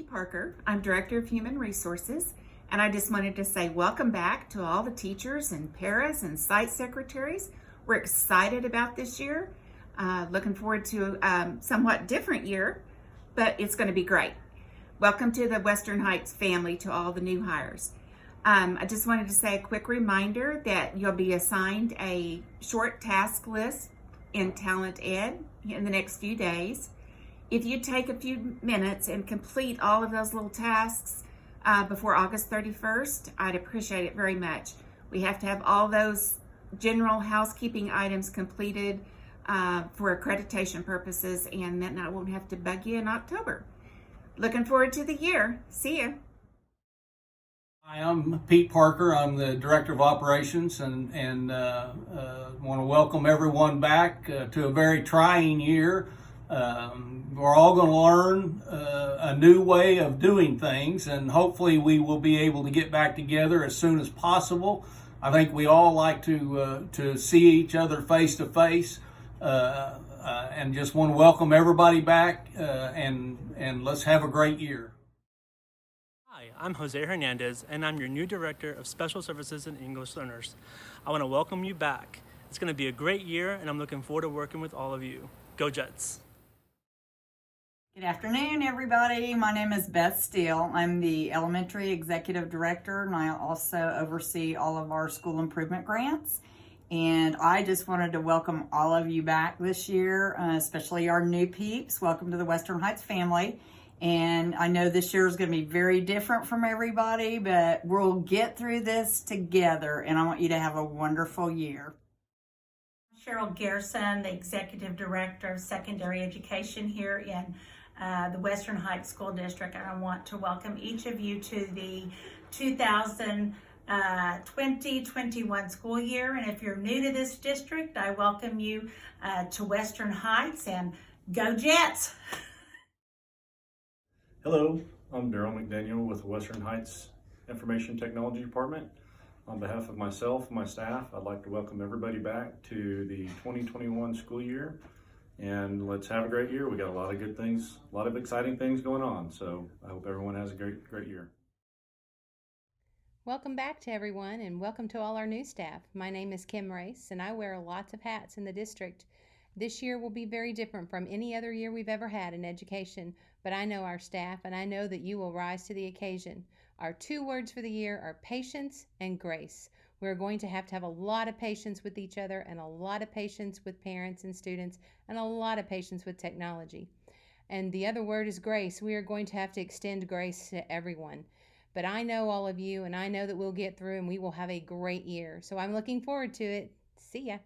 Pete Parker. I'm Director of Human Resources, and I just wanted to say welcome back to all the teachers and paras and site secretaries. We're excited about this year. Looking forward to a somewhat different year, but it's going to be great. Welcome to the Western Heights family, to all the new hires. I just wanted to say a quick reminder that you'll be assigned a short task list in Talent Ed in the next few days. If you take a few minutes and complete all of those little tasks before August 31st, I'd appreciate it very much. We have to have all those general housekeeping items completed for accreditation purposes, and then I won't have to bug you in October. Looking forward to the year. See ya. Hi, I'm Pete Parker. I'm the Director of Operations, and want to welcome everyone back to a very trying year. We're all going to learn a new way of doing things, and hopefully we will be able to get back together as soon as possible. I think we all like to see each other face to face, and just want to welcome everybody back, and let's have a great year. Hi, I'm Jose Hernandez, and I'm your new Director of Special Services and English Learners. I want to welcome you back. It's going to be a great year, and I'm looking forward to working with all of you. Go Jets! Good afternoon, everybody. My name is Beth Steele. I'm the Elementary Executive Director, and I also oversee all of our school improvement grants. And I just wanted to welcome all of you back this year, especially our new peeps. Welcome to the Western Heights family. And I know this year is going to be very different from everybody, but we'll get through this together, and I want you to have a wonderful year. Cheryl Garrison, the Executive Director of Secondary Education here in the Western Heights School District, and I want to welcome each of you to the 2020-21 school year. And if you're new to this district, I welcome you to Western Heights, and go Jets! Hello, I'm Daryl McDaniel with the Western Heights Information Technology Department. On behalf of myself and my staff, I'd like to welcome everybody back to the 2021 school year, and let's have a great year. We got a lot of good things, a lot of exciting things going on, so I hope everyone has a great year. Welcome back to everyone, and welcome to all our new staff. My name is Kim Race, and I wear lots of hats in the district. This year will be very different from any other year we've ever had in education, but I know our staff, and I know that you will rise to the occasion. Our 2 words for the year are patience and grace. We're going to have a lot of patience with each other, and a lot of patience with parents and students, and a lot of patience with technology. And the other word is grace. We are going to have to extend grace to everyone. But I know all of you, and I know that we'll get through, and we will have a great year. So I'm looking forward to it. See ya.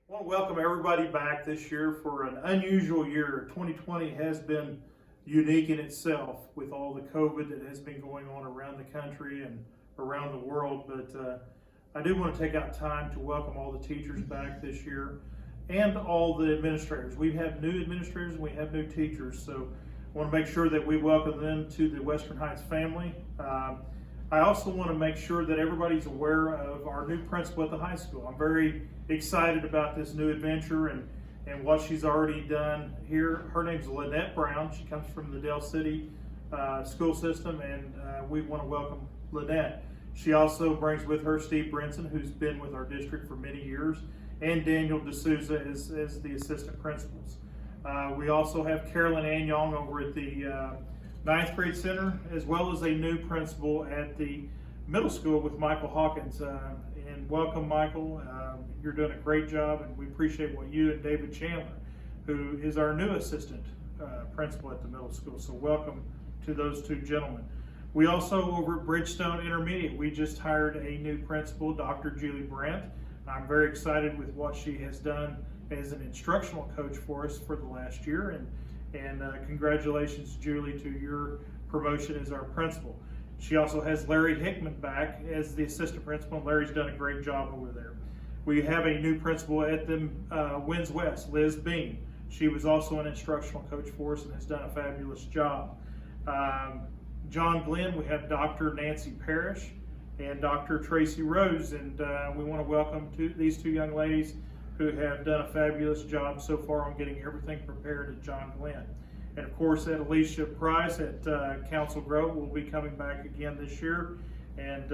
I want to welcome everybody back this year for an unusual year. 2020 has been unique in itself with all the COVID that has been going on around the country and around the world. But I do want to take out time to welcome all the teachers back this year and all the administrators. We have new administrators and we have new teachers. So I want to make sure that we welcome them to the Western Heights family. I also want to make sure that everybody's aware of our new principal at the high school. I'm very excited about this new adventure and what she's already done here. Her name's Lynette Brown. She comes from the Dell City school system, and we want to welcome Lynette. She also brings with her Steve Brinson, who's been with our district for many years, and Daniel D'Souza as the assistant principals. We also have Carolyn Anyong over at the 9th grade center, as well as a new principal at the middle school with Michael Hawkins. And welcome, Michael. You're doing a great job, and we appreciate what you and David Chandler, who is our new assistant principal at the middle school. So welcome to those 2 gentlemen. We also, over at Bridgestone Intermediate, we just hired a new principal, Dr. Julie Brandt. I'm very excited with what she has done as an instructional coach for us for the last year, and congratulations, Julie, to your promotion as our principal. She also has Larry Hickman back as the assistant principal, and Larry's done a great job over there. We have a new principal at the Winds West, Liz Bean. She was also an instructional coach for us and has done a fabulous job. John Glenn, we have Dr. Nancy Parrish and Dr. Tracy Rose, and we want to welcome these 2 young ladies who have done a fabulous job so far on getting everything prepared at John Glenn. And of course, that Alicia Price at Council Grove will be coming back again this year. And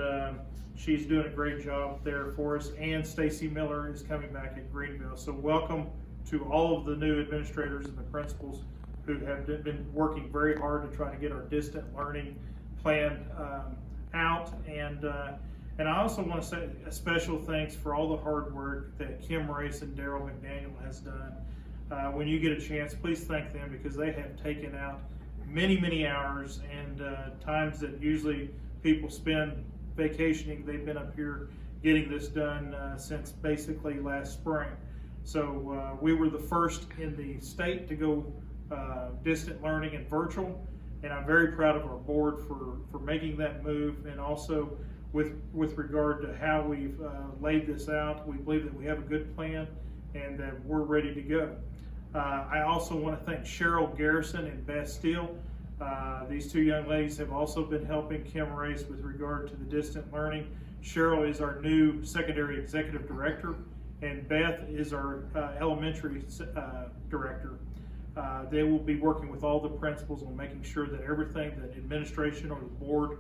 she's doing a great job there for us. And Stacy Miller is coming back at Greenville. So welcome to all of the new administrators and the principals who have been working very hard to try to get our distant learning plan out. And I also want to say a special thanks for all the hard work that Kim Race and Daryl McDaniel has done. When you get a chance, please thank them, because they have taken out many hours and times that usually people spend vacationing. They've been up here getting this done since basically last spring. So we were the first in the state to go distant learning and virtual, and I'm very proud of our board for making that move, and also with regard to how we've laid this out. We believe that we have a good plan and that we're ready to go. I also want to thank Cheryl Garrison and Beth Steele. These two young ladies have also been helping Kim Race with regard to the distant learning. Cheryl is our new secondary executive director, and Beth is our elementary director. They will be working with all the principals on making sure that everything that administration or the board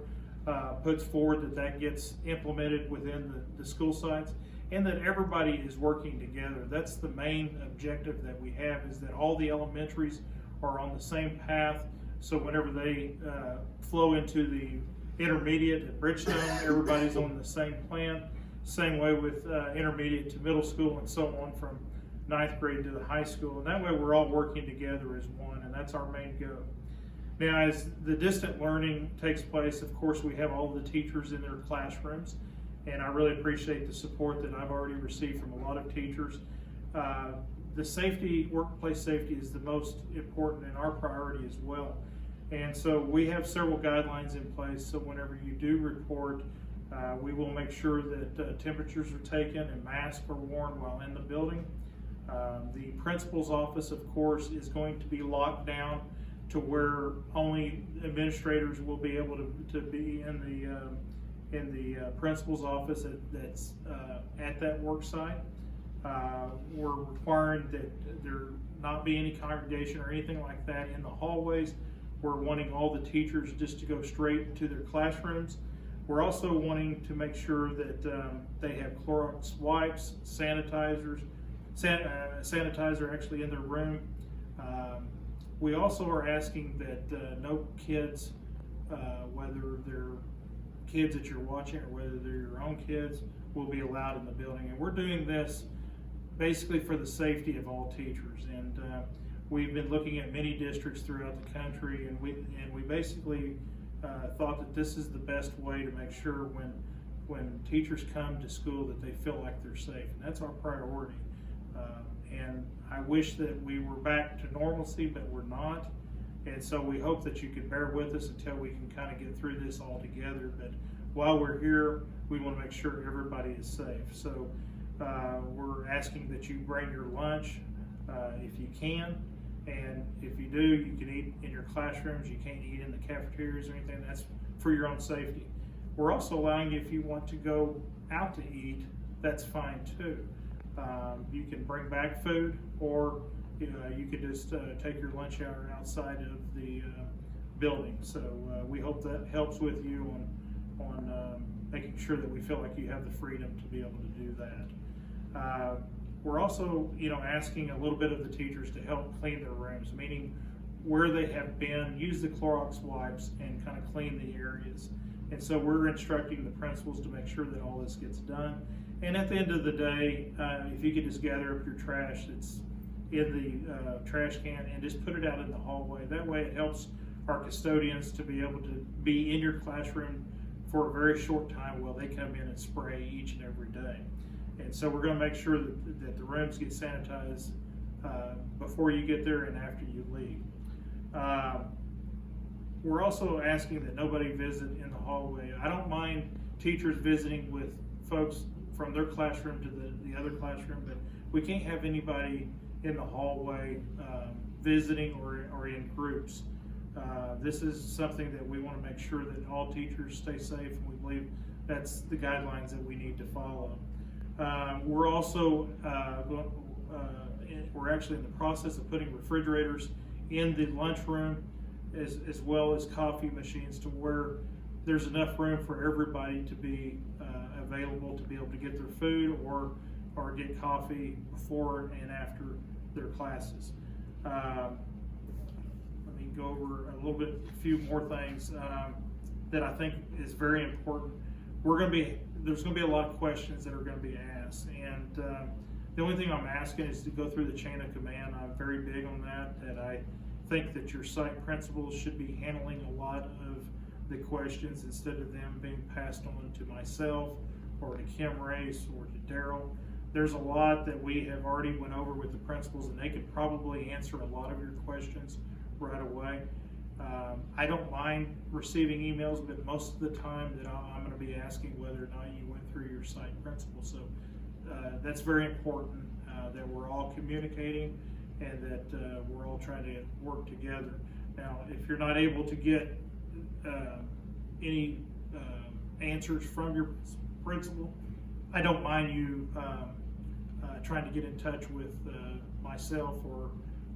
puts forward, that gets implemented within the school sites, and that everybody is working together. That's the main objective that we have, is that all the elementaries are on the same path. So whenever they flow into the intermediate at Bridgestone, everybody's on the same plan. Same way with intermediate to middle school, and so on from 9th grade to the high school. And that way we're all working together as one, and that's our main goal. Now, as the distant learning takes place, of course, we have all the teachers in their classrooms, and I really appreciate the support that I've already received from a lot of teachers. The safety, workplace safety, is the most important and our priority as well. And so we have several guidelines in place, so whenever you do report, we will make sure that temperatures are taken and masks are worn while in the building. The principal's office, of course, is going to be locked down to where only administrators will be able to be in the principal's office that's at that work site. We're requiring that there not be any congregation or anything like that in the hallways. We're wanting all the teachers just to go straight to their classrooms. We're also wanting to make sure that they have Clorox wipes, sanitizer actually in their room. We also are asking that no kids, whether they're kids that you're watching or whether they're your own kids, will be allowed in the building. And we're doing this basically for the safety of all teachers. And we've been looking at many districts throughout the country, and we basically thought that this is the best way to make sure when teachers come to school that they feel like they're safe. And that's our priority. And I wish that we were back to normalcy, but we're not. And so we hope that you can bear with us until we can kind of get through this all together. But while we're here, we want to make sure everybody is safe. So we're asking that you bring your lunch if you can. And if you do, you can eat in your classrooms. You can't eat in the cafeterias or anything. That's for your own safety. We're also allowing you, if you want to go out to eat, that's fine too. You can bring back food, or you could just take your lunch hour outside of the building. So we hope that helps with you on making sure that we feel like you have the freedom to be able to do that. We're also, asking a little bit of the teachers to help clean their rooms, meaning where they have been, use the Clorox wipes and kind of clean the areas. And so we're instructing the principals to make sure that all this gets done. And at the end of the day, if you could just gather up your trash that's in the trash can and just put it out in the hallway. That way it helps our custodians to be able to be in your classroom for a very short time while they come in and spray each and every day. And so we're going to make sure that the rooms get sanitized before you get there and after you leave. We're also asking that nobody visit in the hallway. I don't mind teachers visiting with folks from their classroom to the other classroom, but we can't have anybody in the hallway visiting or in groups. This is something that we want to make sure that all teachers stay safe, and we believe that's the guidelines that we need to follow. We're also we're actually in the process of putting refrigerators in the lunchroom, as well as coffee machines, to where there's enough room for everybody to be available to be able to get their food or get coffee before and after their classes. Let me go over a few more things that I think is very important. There's going to be a lot of questions that are going to be asked, and the only thing I'm asking is to go through the chain of command. I'm very big on that I think that your site principals should be handling a lot of the questions instead of them being passed on to myself or to Kim Race or to Daryl. There's a lot that we have already went over with the principals, and they could probably answer a lot of your questions right away. I don't mind receiving emails, but most of the time that I'm going to be asking whether or not you went through your site principal. So that's very important that we're all communicating and that we're all trying to work together. Now, if you're not able to get any answers from your principal, I don't mind you trying to get in touch with myself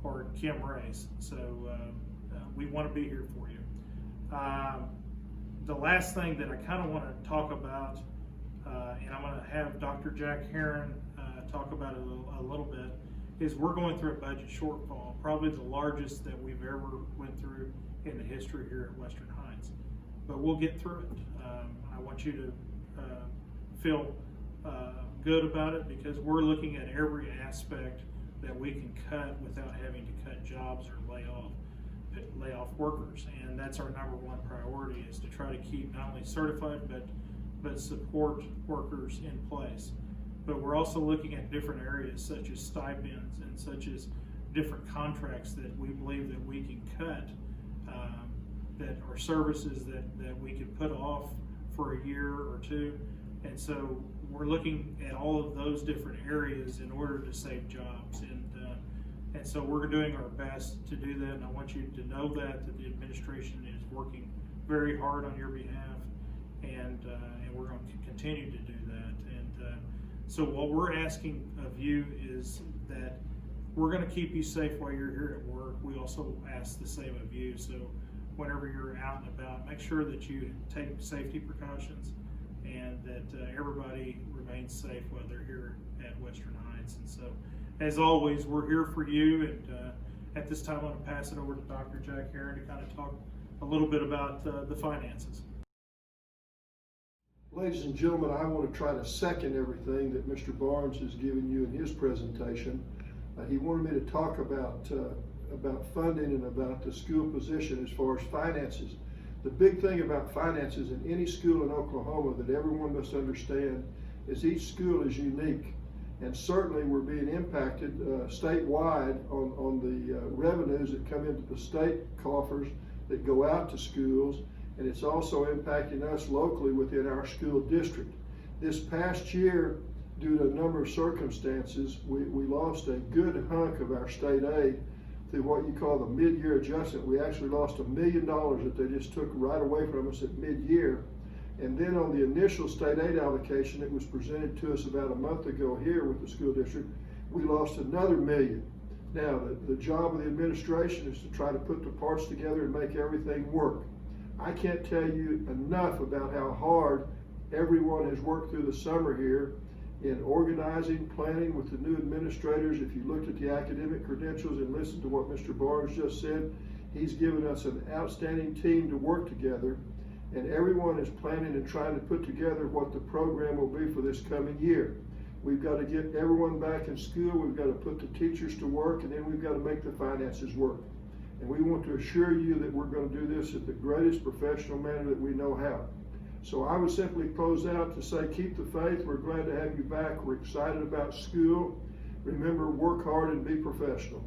or Kim Race. So we want to be here for you. The last thing that I kind of want to talk about, and I'm going to have Dr. Jack Heron talk about it a little bit, is we're going through a budget shortfall, probably the largest that we've ever went through in the history here at Western Heights. But we'll get through it. I want you to feel good about it, because we're looking at every aspect that we can cut without having to cut jobs or lay off workers. And that's our number one priority, is to try to keep not only certified but support workers in place. But we're also looking at different areas such as stipends and such as different contracts that we believe that we can cut, that are services that we can put off for a year or two. And so we're looking at all of those different areas in order to save jobs. And so we're doing our best to do that. And I want you to know that the administration is working very hard on your behalf, and we're going to continue to do that. And so what we're asking of you is that we're going to keep you safe while you're here at work. We also ask the same of you. So whenever you're out and about, make sure that you take safety precautions and that everybody remains safe while they're here at Western Heights. And so, as always, we're here for you. And at this time, I'm going to pass it over to Dr. Jack Heron to kind of talk a little bit about the finances. Ladies and gentlemen, I want to try to second everything that Mr. Barnes has given you in his presentation. He wanted me to talk about funding and about the school position as far as finances. The big thing about finances in any school in Oklahoma that everyone must understand is each school is unique. And certainly we're being impacted statewide on the revenues that come into the state coffers that go out to schools. And it's also impacting us locally within our school district. This past year, due to a number of circumstances, we lost a good hunk of our state aid through what you call the mid-year adjustment. We actually lost $1 million that they just took right away from us at mid-year. And then on the initial state aid allocation that was presented to us about a month ago here with the school district, we lost another $1 million. Now, the job of the administration is to try to put the parts together and make everything work. I can't tell you enough about how hard everyone has worked through the summer here in organizing, planning with the new administrators. If you looked at the academic credentials and listened to what Mr. Barnes just said, he's given us an outstanding team to work together, and everyone is planning and trying to put together what the program will be for this coming year. We've got to get everyone back in school, we've got to put the teachers to work, and then we've got to make the finances work. And we want to assure you that we're going to do this in the greatest professional manner that we know how. So I would simply close out to say, keep the faith. We're glad to have you back. We're excited about school. Remember, work hard and be professional.